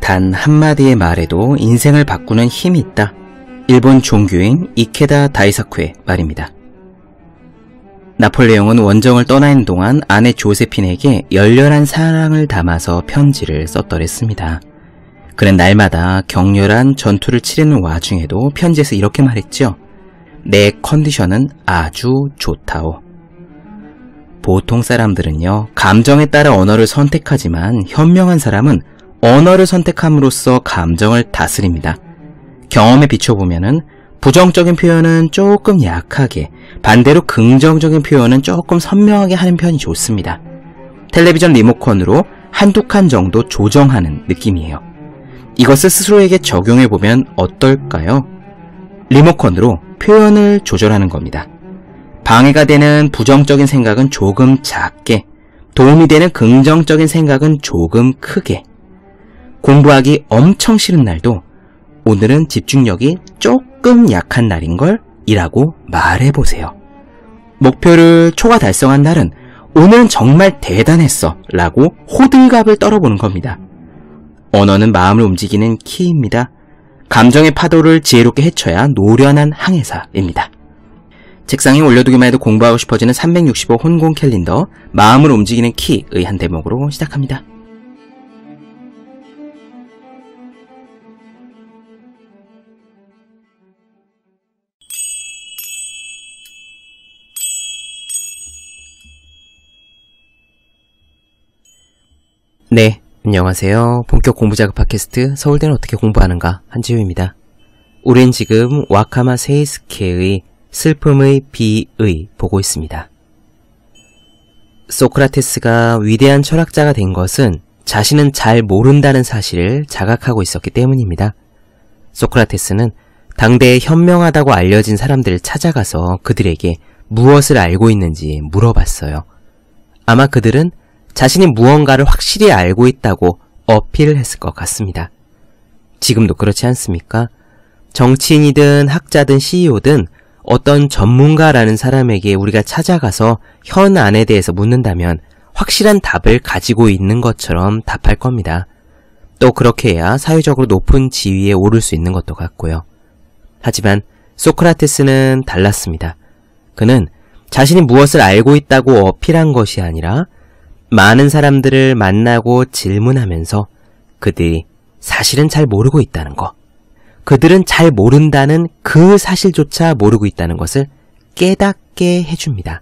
단 한마디의 말에도 인생을 바꾸는 힘이 있다. 일본 종교인 이케다 다이사쿠의 말입니다. 나폴레옹은 원정을 떠나 있는 동안 아내 조세핀에게 열렬한 사랑을 담아서 편지를 썼더랬습니다. 그는 날마다 격렬한 전투를 치르는 와중에도 편지에서 이렇게 말했죠. 내 컨디션은 아주 좋다오. 보통 사람들은요, 감정에 따라 언어를 선택하지만 현명한 사람은 언어를 선택함으로써 감정을 다스립니다. 경험에 비춰보면은 부정적인 표현은 조금 약하게, 반대로 긍정적인 표현은 조금 선명하게 하는 편이 좋습니다. 텔레비전 리모컨으로 한두 칸 정도 조정하는 느낌이에요. 이것을 스스로에게 적용해보면 어떨까요? 리모컨으로 표현을 조절하는 겁니다. 방해가 되는 부정적인 생각은 조금 작게, 도움이 되는 긍정적인 생각은 조금 크게. 공부하기 엄청 싫은 날도 오늘은 집중력이 조금 약한 날인걸? 이라고 말해보세요. 목표를 초과 달성한 날은 오늘은 정말 대단했어 라고 호들갑을 떨어보는 겁니다. 언어는 마음을 움직이는 키입니다. 감정의 파도를 지혜롭게 헤쳐야 노련한 항해사입니다. 책상에 올려두기만 해도 공부하고 싶어지는 365 혼공 캘린더, 마음을 움직이는 키의 한 대목으로 시작합니다. 네, 안녕하세요. 본격 공부자극 팟캐스트 서울대는 어떻게 공부하는가, 한지우입니다. 우린 지금 와카마 세이스케의 슬픔의 비의 보고 있습니다. 소크라테스가 위대한 철학자가 된 것은 자신은 잘 모른다는 사실을 자각하고 있었기 때문입니다. 소크라테스는 당대에 현명하다고 알려진 사람들을 찾아가서 그들에게 무엇을 알고 있는지 물어봤어요. 아마 그들은 자신이 무언가를 확실히 알고 있다고 어필을 했을 것 같습니다. 지금도 그렇지 않습니까? 정치인이든 학자든 CEO든 어떤 전문가라는 사람에게 우리가 찾아가서 현안에 대해서 묻는다면 확실한 답을 가지고 있는 것처럼 답할 겁니다. 또 그렇게 해야 사회적으로 높은 지위에 오를 수 있는 것도 같고요. 하지만 소크라테스는 달랐습니다. 그는 자신이 무엇을 알고 있다고 어필한 것이 아니라 많은 사람들을 만나고 질문하면서 그들이 사실은 잘 모르고 있다는 것, 그들은 잘 모른다는 그 사실조차 모르고 있다는 것을 깨닫게 해줍니다.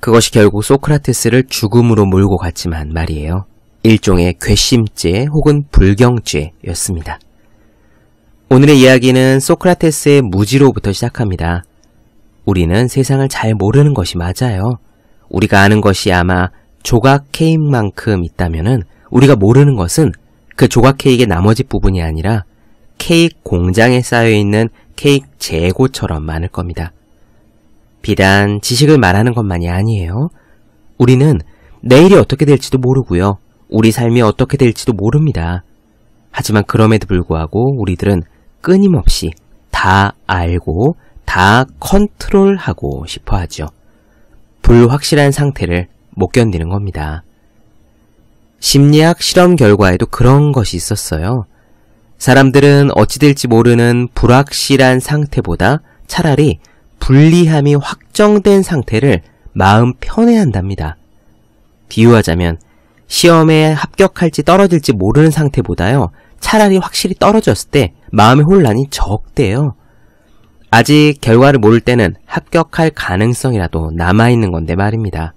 그것이 결국 소크라테스를 죽음으로 몰고 갔지만 말이에요. 일종의 괘씸죄 혹은 불경죄였습니다. 오늘의 이야기는 소크라테스의 무지로부터 시작합니다. 우리는 세상을 잘 모르는 것이 맞아요. 우리가 아는 것이 아마 조각 케이크만큼 있다면은 우리가 모르는 것은 그 조각 케이크의 나머지 부분이 아니라 케이크 공장에 쌓여있는 케이크 재고처럼 많을 겁니다. 비단 지식을 말하는 것만이 아니에요. 우리는 내일이 어떻게 될지도 모르고요. 우리 삶이 어떻게 될지도 모릅니다. 하지만 그럼에도 불구하고 우리들은 끊임없이 다 알고 다 컨트롤하고 싶어 하죠. 불확실한 상태를 못 견디는 겁니다. 심리학 실험 결과에도 그런 것이 있었어요. 사람들은 어찌 될지 모르는 불확실한 상태보다 차라리 불리함이 확정된 상태를 마음 편해한답니다. 비유하자면 시험에 합격할지 떨어질지 모르는 상태보다요, 차라리 확실히 떨어졌을 때 마음의 혼란이 적대요. 아직 결과를 모를 때는 합격할 가능성이라도 남아있는 건데 말입니다.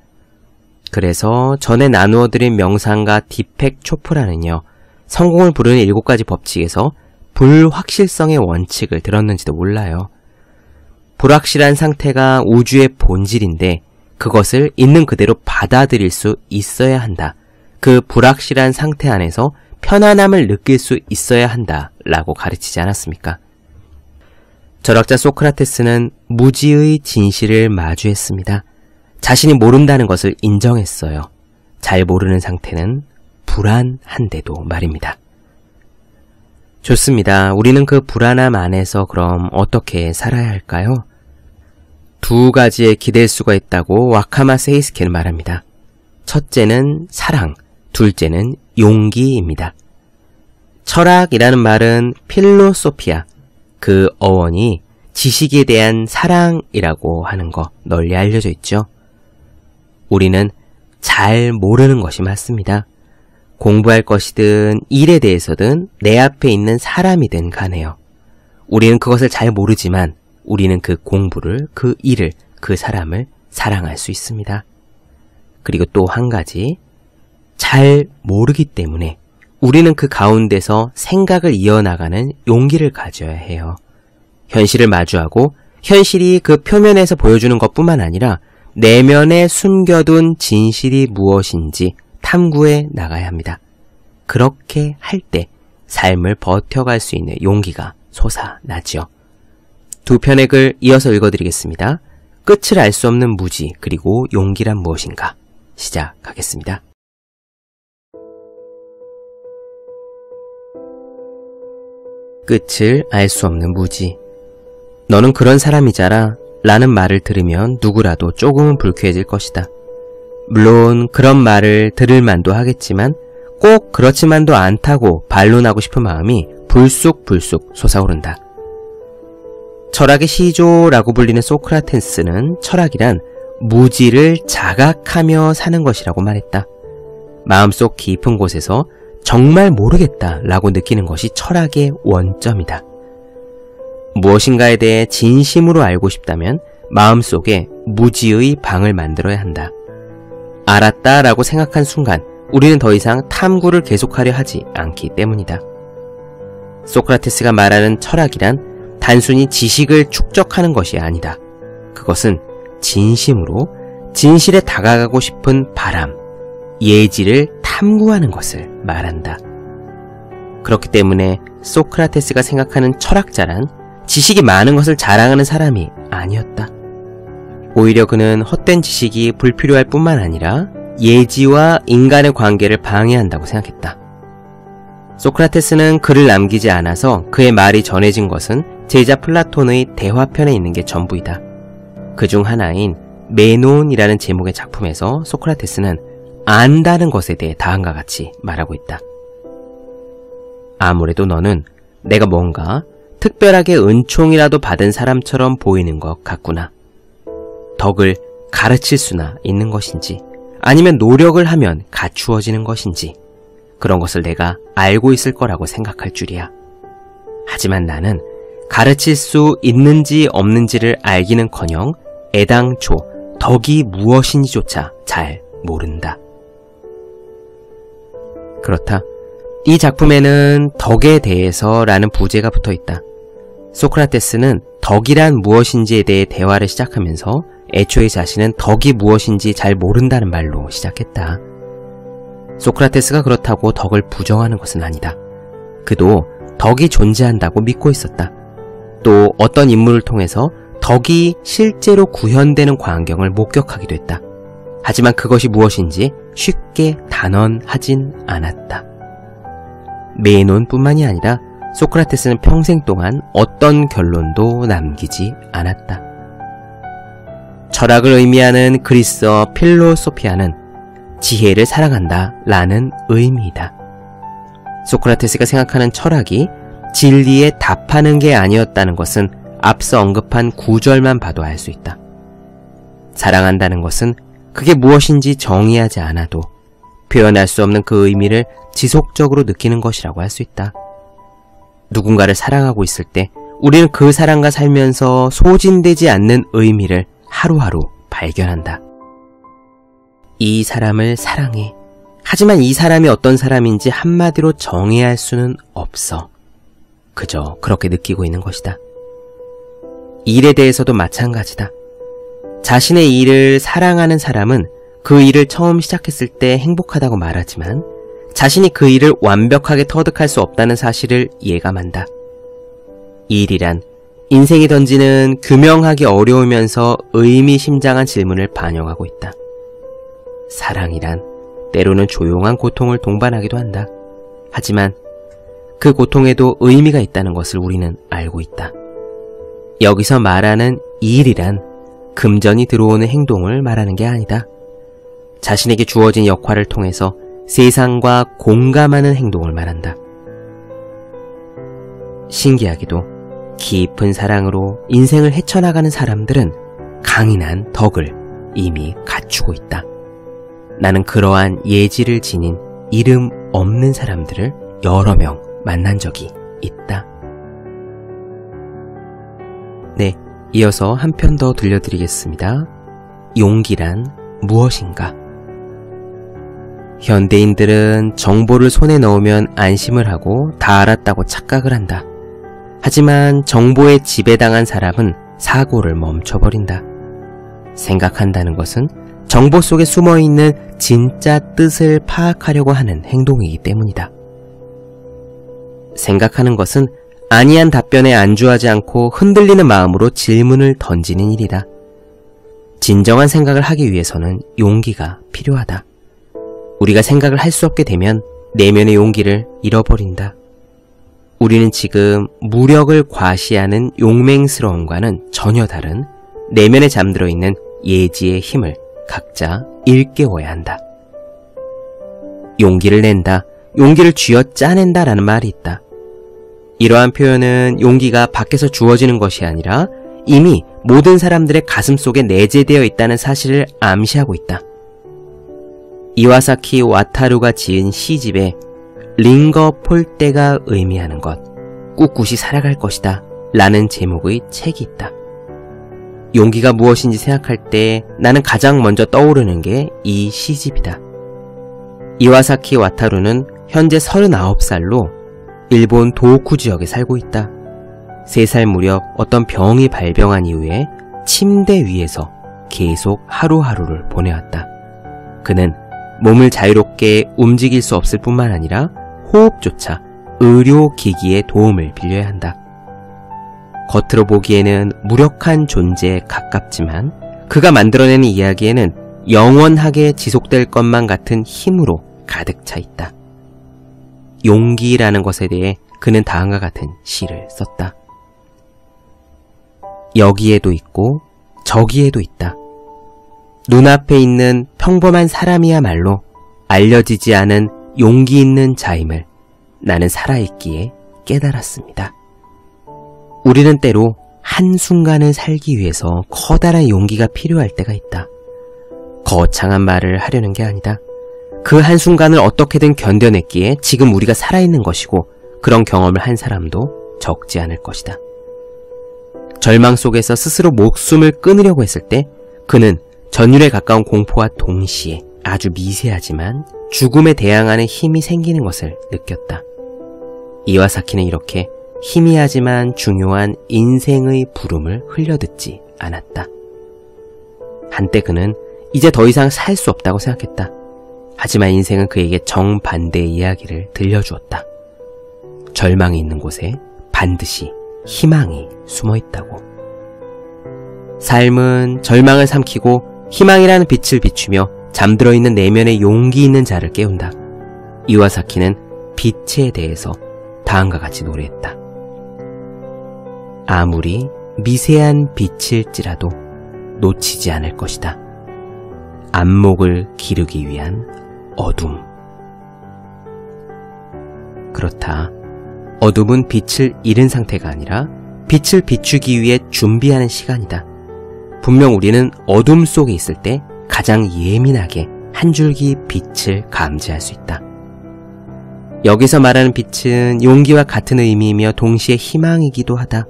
그래서 전에 나누어드린 명상가 디펙 초프라는요, 성공을 부르는 7가지 법칙에서 불확실성의 원칙을 들었는지도 몰라요. 불확실한 상태가 우주의 본질인데 그것을 있는 그대로 받아들일 수 있어야 한다. 그 불확실한 상태 안에서 편안함을 느낄 수 있어야 한다 라고 가르치지 않았습니까? 철학자 소크라테스는 무지의 진실을 마주했습니다. 자신이 모른다는 것을 인정했어요. 잘 모르는 상태는 불안한데도 말입니다. 좋습니다. 우리는 그 불안함 안에서 그럼 어떻게 살아야 할까요? 2가지의 기댈 수가 있다고 와카마 세이스케는 말합니다. 첫째는 사랑, 둘째는 용기입니다. 철학이라는 말은 필로소피아, 그 어원이 지식에 대한 사랑이라고 하는 거 널리 알려져 있죠. 우리는 잘 모르는 것이 맞습니다. 공부할 것이든 일에 대해서든 내 앞에 있는 사람이든 간에요. 우리는 그것을 잘 모르지만 우리는 그 공부를, 그 일을, 그 사람을 사랑할 수 있습니다. 그리고 또 한 가지, 잘 모르기 때문에 우리는 그 가운데서 생각을 이어나가는 용기를 가져야 해요. 현실을 마주하고 현실이 그 표면에서 보여주는 것뿐만 아니라 내면에 숨겨둔 진실이 무엇인지 탐구해 나가야 합니다. 그렇게 할 때 삶을 버텨갈 수 있는 용기가 솟아나지요. 두 편의 글 이어서 읽어드리겠습니다. 끝을 알 수 없는 무지, 그리고 용기란 무엇인가? 시작하겠습니다. 끝을 알 수 없는 무지. 너는 그런 사람이잖아 라는 말을 들으면 누구라도 조금은 불쾌해질 것이다. 물론 그런 말을 들을 만도 하겠지만 꼭 그렇지만도 않다고 반론하고 싶은 마음이 불쑥불쑥 솟아오른다. 철학의 시조라고 불리는 소크라테스는 철학이란 무지를 자각하며 사는 것이라고 말했다. 마음속 깊은 곳에서 정말 모르겠다 라고 느끼는 것이 철학의 원점이다. 무엇인가에 대해 진심으로 알고 싶다면 마음속에 무지의 방을 만들어야 한다. 알았다 라고 생각한 순간 우리는 더 이상 탐구를 계속하려 하지 않기 때문이다. 소크라테스가 말하는 철학이란 단순히 지식을 축적하는 것이 아니다. 그것은 진심으로 진실에 다가가고 싶은 바람, 예지를 탐구하는 것을 말한다. 그렇기 때문에 소크라테스가 생각하는 철학자란 지식이 많은 것을 자랑하는 사람이 아니었다. 오히려 그는 헛된 지식이 불필요할 뿐만 아니라 예지와 인간의 관계를 방해한다고 생각했다. 소크라테스는 글을 남기지 않아서 그의 말이 전해진 것은 제자 플라톤의 대화편에 있는 게 전부이다. 그중 하나인 메논이라는 제목의 작품에서 소크라테스는 안다는 것에 대해 다음과 같이 말하고 있다. 아무래도 너는 내가 뭔가 특별하게 은총이라도 받은 사람처럼 보이는 것 같구나. 덕을 가르칠 수나 있는 것인지 아니면 노력을 하면 갖추어지는 것인지 그런 것을 내가 알고 있을 거라고 생각할 줄이야. 하지만 나는 가르칠 수 있는지 없는지를 알기는커녕 애당초 덕이 무엇인지조차 잘 모른다. 그렇다. 이 작품에는 덕에 대해서라는 부제가 붙어있다. 소크라테스는 덕이란 무엇인지에 대해 대화를 시작하면서 애초에 자신은 덕이 무엇인지 잘 모른다는 말로 시작했다. 소크라테스가 그렇다고 덕을 부정하는 것은 아니다. 그도 덕이 존재한다고 믿고 있었다. 또 어떤 인물을 통해서 덕이 실제로 구현되는 광경을 목격하기도 했다. 하지만 그것이 무엇인지 쉽게 단언하진 않았다. 메논뿐만이 아니라 소크라테스는 평생 동안 어떤 결론도 남기지 않았다. 철학을 의미하는 그리스어 필로소피아는 지혜를 사랑한다 라는 의미이다. 소크라테스가 생각하는 철학이 진리에 답하는 게 아니었다는 것은 앞서 언급한 구절만 봐도 알 수 있다. 사랑한다는 것은 그게 무엇인지 정의하지 않아도 표현할 수 없는 그 의미를 지속적으로 느끼는 것이라고 할 수 있다. 누군가를 사랑하고 있을 때 우리는 그 사람과 살면서 소진되지 않는 의미를 하루하루 발견한다. 이 사람을 사랑해. 하지만 이 사람이 어떤 사람인지 한마디로 정의할 수는 없어. 그저 그렇게 느끼고 있는 것이다. 일에 대해서도 마찬가지다. 자신의 일을 사랑하는 사람은 그 일을 처음 시작했을 때 행복하다고 말하지만 자신이 그 일을 완벽하게 터득할 수 없다는 사실을 예감한다. 일이란 인생이 던지는 규명하기 어려우면서 의미심장한 질문을 반영하고 있다. 사랑이란 때로는 조용한 고통을 동반하기도 한다. 하지만 그 고통에도 의미가 있다는 것을 우리는 알고 있다. 여기서 말하는 일이란 금전이 들어오는 행동을 말하는 게 아니다. 자신에게 주어진 역할을 통해서 세상과 공감하는 행동을 말한다. 신기하게도 깊은 사랑으로 인생을 헤쳐나가는 사람들은 강인한 덕을 이미 갖추고 있다. 나는 그러한 예지를 지닌 이름 없는 사람들을 여러 명 만난 적이 있다. 네, 이어서 한 편 더 들려드리겠습니다. 용기란 무엇인가? 현대인들은 정보를 손에 넣으면 안심을 하고 다 알았다고 착각을 한다. 하지만 정보에 지배당한 사람은 사고를 멈춰버린다. 생각한다는 것은 정보 속에 숨어있는 진짜 뜻을 파악하려고 하는 행동이기 때문이다. 생각하는 것은 아니한 답변에 안주하지 않고 흔들리는 마음으로 질문을 던지는 일이다. 진정한 생각을 하기 위해서는 용기가 필요하다. 우리가 생각을 할 수 없게 되면 내면의 용기를 잃어버린다. 우리는 지금 무력을 과시하는 용맹스러움과는 전혀 다른 내면에 잠들어 있는 예지의 힘을 각자 일깨워야 한다. 용기를 낸다, 용기를 쥐어 짜낸다 라는 말이 있다. 이러한 표현은 용기가 밖에서 주어지는 것이 아니라 이미 모든 사람들의 가슴 속에 내재되어 있다는 사실을 암시하고 있다. 이와사키 와타루가 지은 시집에 링거 폴대가 의미하는 것, 꿋꿋이 살아갈 것이다 라는 제목의 책이 있다. 용기가 무엇인지 생각할 때 나는 가장 먼저 떠오르는 게 이 시집이다. 이와사키 와타루는 현재 39살로 일본 도호쿠 지역에 살고 있다. 3살 무렵 어떤 병이 발병한 이후에 침대 위에서 계속 하루하루를 보내왔다. 그는 몸을 자유롭게 움직일 수 없을 뿐만 아니라 호흡조차 의료기기의 도움을 빌려야 한다. 겉으로 보기에는 무력한 존재에 가깝지만 그가 만들어내는 이야기에는 영원하게 지속될 것만 같은 힘으로 가득 차 있다. 용기라는 것에 대해 그는 다음과 같은 시를 썼다. 여기에도 있고 저기에도 있다. 눈앞에 있는 평범한 사람이야말로 알려지지 않은 용기 있는 자임을 나는 살아있기에 깨달았습니다. 우리는 때로 한순간을 살기 위해서 커다란 용기가 필요할 때가 있다. 거창한 말을 하려는 게 아니다. 그 한순간을 어떻게든 견뎌냈기에 지금 우리가 살아있는 것이고 그런 경험을 한 사람도 적지 않을 것이다. 절망 속에서 스스로 목숨을 끊으려고 했을 때 그는 전율에 가까운 공포와 동시에 아주 미세하지만 죽음에 대항하는 힘이 생기는 것을 느꼈다. 이와사키는 이렇게 희미하지만 중요한 인생의 부름을 흘려듣지 않았다. 한때 그는 이제 더 이상 살 수 없다고 생각했다. 하지만 인생은 그에게 정반대의 이야기를 들려주었다. 절망이 있는 곳에 반드시 희망이 숨어 있다고. 삶은 절망을 삼키고 희망이라는 빛을 비추며 잠들어 있는 내면의 용기 있는 자를 깨운다. 이와사키는 빛에 대해서 다음과 같이 노래했다. 아무리 미세한 빛일지라도 놓치지 않을 것이다. 안목을 기르기 위한 어둠. 그렇다. 어둠은 빛을 잃은 상태가 아니라 빛을 비추기 위해 준비하는 시간이다. 분명 우리는 어둠 속에 있을 때 가장 예민하게 한 줄기 빛을 감지할 수 있다. 여기서 말하는 빛은 용기와 같은 의미이며 동시에 희망이기도 하다.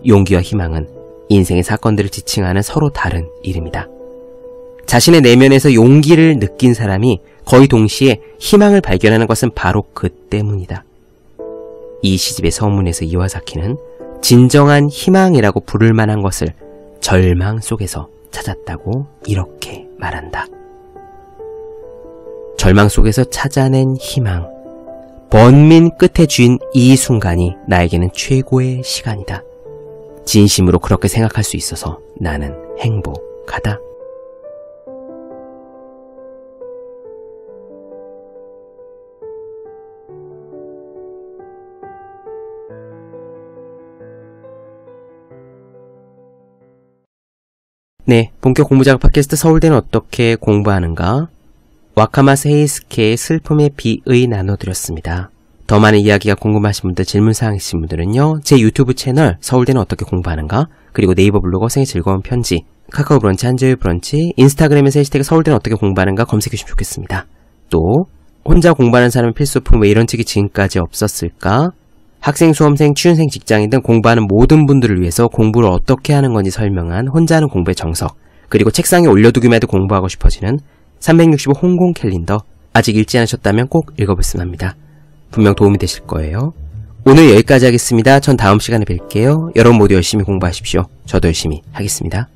용기와 희망은 인생의 사건들을 지칭하는 서로 다른 이름이다. 자신의 내면에서 용기를 느낀 사람이 거의 동시에 희망을 발견하는 것은 바로 그 때문이다. 이 시집의 서문에서 이와사키는 진정한 희망이라고 부를 만한 것을 절망 속에서 찾았다고 이렇게 말한다. 절망 속에서 찾아낸 희망, 번민 끝에 쥔 이 순간이 나에게는 최고의 시간이다. 진심으로 그렇게 생각할 수 있어서 나는 행복하다. 네, 본격 공부작업 팟캐스트 서울대는 어떻게 공부하는가? 와카마 세이스케의 슬픔의 비의 나눠드렸습니다. 더 많은 이야기가 궁금하신 분들, 질문사항 있으신 분들은요, 제 유튜브 채널 서울대는 어떻게 공부하는가, 그리고 네이버 블로그 생의 즐거운 편지, 카카오 브런치, 한자유 브런치, 인스타그램에서 해시태그 서울대는 어떻게 공부하는가 검색해주시면 좋겠습니다. 또 혼자 공부하는 사람은 필수품, 왜 이런 책이 지금까지 없었을까? 학생, 수험생, 취준생, 직장인 등 공부하는 모든 분들을 위해서 공부를 어떻게 하는 건지 설명한 혼자 하는 공부의 정석, 그리고 책상에 올려두기만 해도 공부하고 싶어지는 365 홍콩 캘린더, 아직 읽지 않으셨다면 꼭 읽어보으면 합니다. 분명 도움이 되실 거예요. 오늘 여기까지 하겠습니다. 전 다음 시간에 뵐게요. 여러분 모두 열심히 공부하십시오. 저도 열심히 하겠습니다.